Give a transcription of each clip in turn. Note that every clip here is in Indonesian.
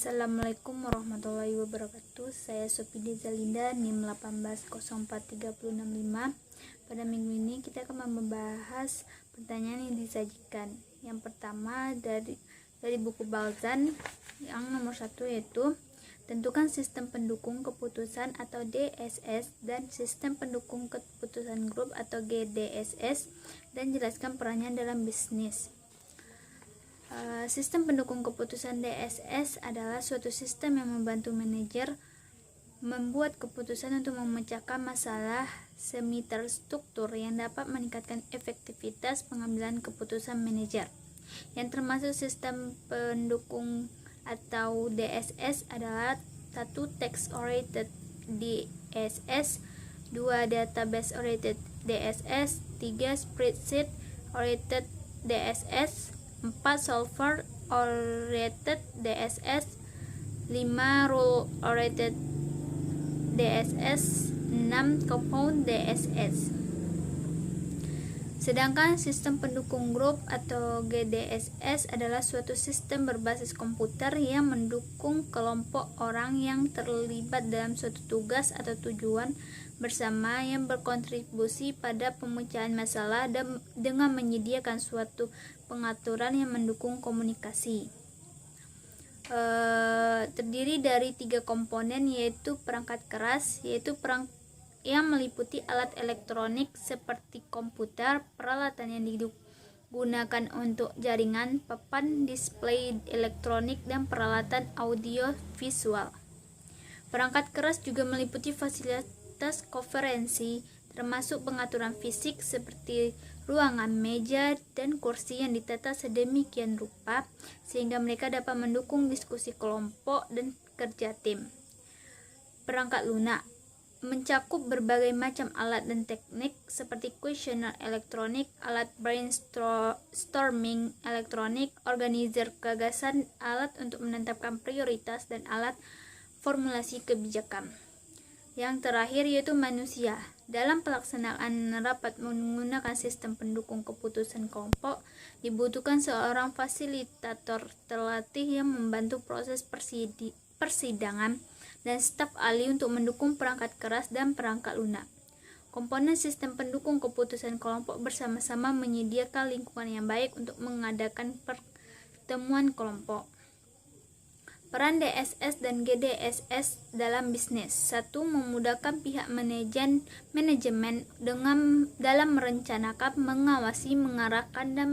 Assalamualaikum warahmatullahi wabarakatuh. Saya Sofidi Zalinda, NIM 1804365. Pada minggu ini kita akan membahas pertanyaan yang disajikan. Yang pertama dari buku Balzan yang nomor 1, yaitu tentukan sistem pendukung keputusan atau DSS dan sistem pendukung keputusan grup atau GDSS, dan jelaskan perannya dalam bisnis. Sistem pendukung keputusan DSS adalah suatu sistem yang membantu manajer membuat keputusan untuk memecahkan masalah semi terstruktur yang dapat meningkatkan efektivitas pengambilan keputusan manajer. Yang termasuk sistem pendukung atau DSS adalah 1. Text oriented DSS, 2. Database oriented DSS, 3. Spreadsheet oriented DSS, 4. Solver oriented DSS, 5. Rule oriented DSS, 6. Compound DSS. Sedangkan sistem pendukung grup atau GDSS adalah suatu sistem berbasis komputer yang mendukung kelompok orang yang terlibat dalam suatu tugas atau tujuan bersama yang berkontribusi pada pemecahan masalah dan dengan menyediakan suatu pengaturan yang mendukung komunikasi. Terdiri dari 3 komponen, yaitu perangkat keras, yaitu yang meliputi alat elektronik seperti komputer, peralatan yang digunakan untuk jaringan, papan display elektronik, dan peralatan audio visual. Perangkat keras juga meliputi fasilitas konferensi, termasuk pengaturan fisik seperti ruangan, meja, dan kursi yang ditata sedemikian rupa sehingga mereka dapat mendukung diskusi kelompok dan kerja tim. Perangkat lunak mencakup berbagai macam alat dan teknik seperti kuesioner elektronik, alat brainstorming elektronik, organizer gagasan, alat untuk menetapkan prioritas, dan alat formulasi kebijakan. Yang terakhir yaitu manusia. Dalam pelaksanaan rapat menggunakan sistem pendukung keputusan kelompok, dibutuhkan seorang fasilitator terlatih yang membantu proses persidangan dan staf ahli untuk mendukung perangkat keras dan perangkat lunak. Komponen sistem pendukung keputusan kelompok bersama-sama menyediakan lingkungan yang baik untuk mengadakan pertemuan kelompok. Peran DSS dan GDSS dalam bisnis. 1. Memudahkan pihak manajemen dalam merencanakan, mengawasi, mengarahkan, dan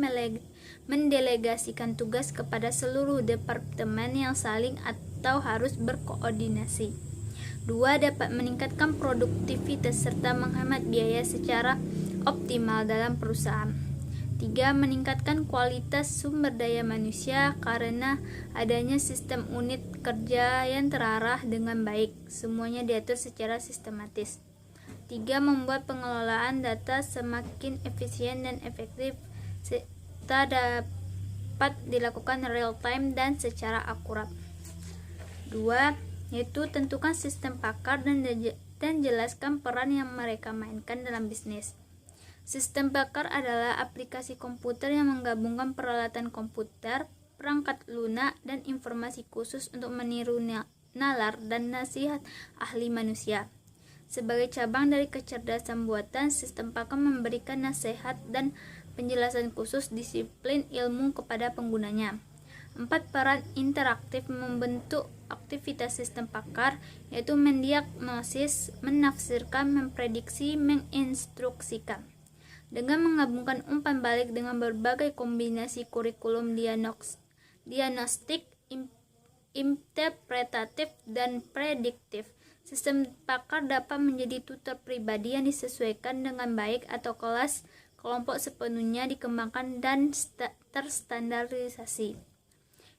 mendelegasikan tugas kepada seluruh departemen yang saling atau harus berkoordinasi. 2. Dapat meningkatkan produktivitas serta menghemat biaya secara optimal dalam perusahaan. 3. Meningkatkan kualitas sumber daya manusia karena adanya sistem unit kerja yang terarah dengan baik. Semuanya diatur secara sistematis. 3. Membuat pengelolaan data semakin efisien dan efektif serta dapat dilakukan real time dan secara akurat. 2. Yaitu tentukan sistem pakar dan jelaskan peran yang mereka mainkan dalam bisnis. Sistem pakar adalah aplikasi komputer yang menggabungkan peralatan komputer, perangkat lunak, dan informasi khusus untuk meniru nalar dan nasihat ahli manusia. Sebagai cabang dari kecerdasan buatan, sistem pakar memberikan nasihat dan penjelasan khusus disiplin ilmu kepada penggunanya. 4. Peran interaktif membentuk aktivitas sistem pakar, yaitu mendiagnosis, menafsirkan, memprediksi, menginstruksikan. Dengan menggabungkan umpan balik dengan berbagai kombinasi kurikulum diagnostik, interpretatif, dan prediktif, sistem pakar dapat menjadi tutor pribadi yang disesuaikan dengan baik atau kelas kelompok sepenuhnya dikembangkan dan terstandarisasi.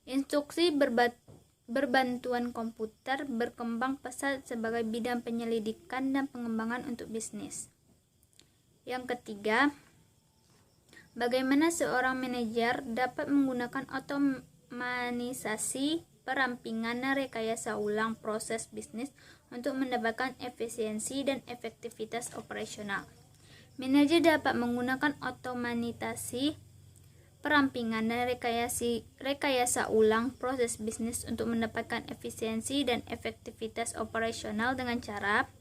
Instruksi berbantuan komputer berkembang pesat sebagai bidang penyelidikan dan pengembangan untuk bisnis. Yang ketiga, bagaimana seorang manajer dapat menggunakan otomatisasi, perampingan, dan rekayasa ulang proses bisnis untuk mendapatkan efisiensi dan efektivitas operasional. Manajer dapat menggunakan otomatisasi, perampingan dan rekayasa ulang proses bisnis untuk mendapatkan efisiensi dan efektivitas operasional dengan cara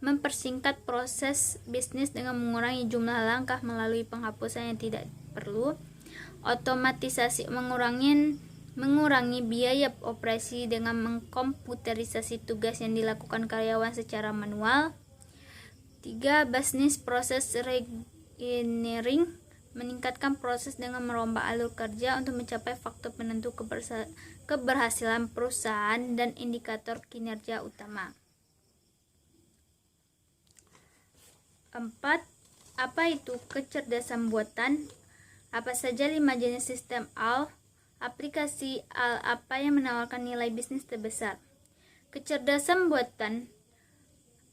mempersingkat proses bisnis dengan mengurangi jumlah langkah melalui penghapusan yang tidak perlu, otomatisasi mengurangi biaya operasi dengan mengkomputerisasi tugas yang dilakukan karyawan secara manual. 3. Business process reengineering, meningkatkan proses dengan merombak alur kerja untuk mencapai faktor penentu keberhasilan perusahaan dan indikator kinerja utama. 4. Apa itu kecerdasan buatan? Apa saja 5 jenis sistem AL? Aplikasi AL apa yang menawarkan nilai bisnis terbesar? Kecerdasan buatan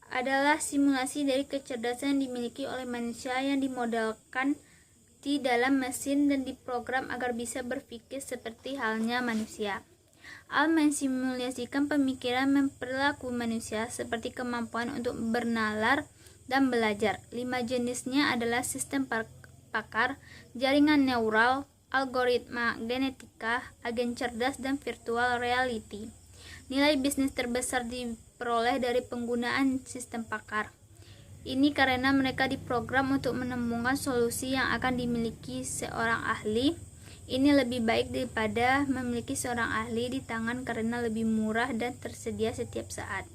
adalah simulasi dari kecerdasan yang dimiliki oleh manusia yang dimodelkan di dalam mesin dan diprogram agar bisa berpikir seperti halnya manusia. AL mensimulasikan pemikiran perilaku manusia seperti kemampuan untuk bernalar dan belajar. 5 jenisnya adalah sistem pakar, jaringan neural, algoritma genetika, agen cerdas, dan virtual reality. Nilai bisnis terbesar diperoleh dari penggunaan sistem pakar. Ini karena mereka diprogram untuk menemukan solusi yang akan dimiliki seorang ahli. Ini lebih baik daripada memiliki seorang ahli di tangan karena lebih murah dan tersedia setiap saat.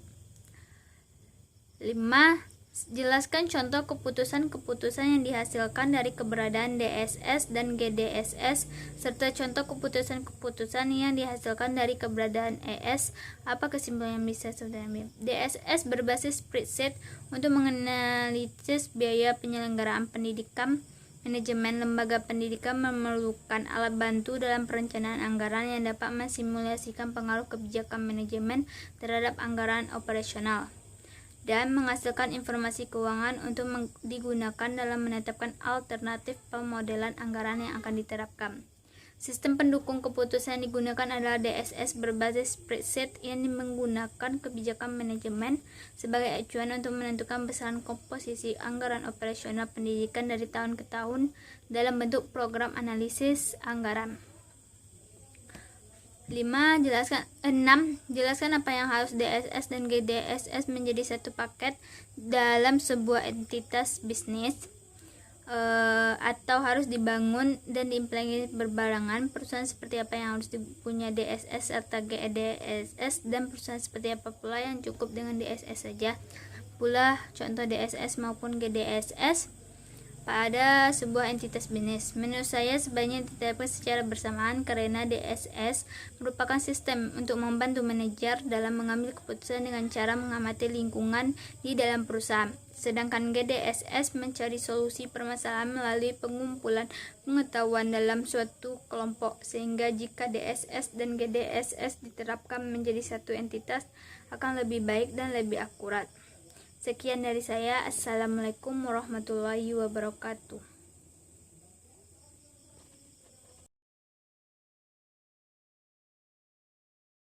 5. Jelaskan contoh keputusan-keputusan yang dihasilkan dari keberadaan DSS dan GDSS, serta contoh keputusan-keputusan yang dihasilkan dari keberadaan ES. Apa kesimpulan yang bisa sebenarnya? DSS berbasis spreadsheet untuk menganalisis biaya penyelenggaraan pendidikan. Manajemen lembaga pendidikan memerlukan alat bantu dalam perencanaan anggaran yang dapat mensimulasikan pengaruh kebijakan manajemen terhadap anggaran operasional dan menghasilkan informasi keuangan untuk digunakan dalam menetapkan alternatif pemodelan anggaran yang akan diterapkan. Sistem pendukung keputusan yang digunakan adalah DSS berbasis spreadsheet yang menggunakan kebijakan manajemen sebagai acuan untuk menentukan besaran komposisi anggaran operasional pendidikan dari tahun ke tahun dalam bentuk program analisis anggaran. 6. Jelaskan apa yang harus DSS dan GDSS menjadi satu paket dalam sebuah entitas bisnis atau harus dibangun dan diimplementasi berbarengan. Perusahaan seperti apa yang harus punya DSS serta GDSS, dan perusahaan seperti apa pula yang cukup dengan DSS saja. Pula contoh DSS maupun GDSS pada sebuah entitas bisnis. Menurut saya sebaiknya diterapkan secara bersamaan karena DSS merupakan sistem untuk membantu manajer dalam mengambil keputusan dengan cara mengamati lingkungan di dalam perusahaan. Sedangkan GDSS mencari solusi permasalahan melalui pengumpulan pengetahuan dalam suatu kelompok, sehingga jika DSS dan GDSS diterapkan menjadi satu entitas akan lebih baik dan lebih akurat. Sekian dari saya. Assalamualaikum warahmatullahi wabarakatuh.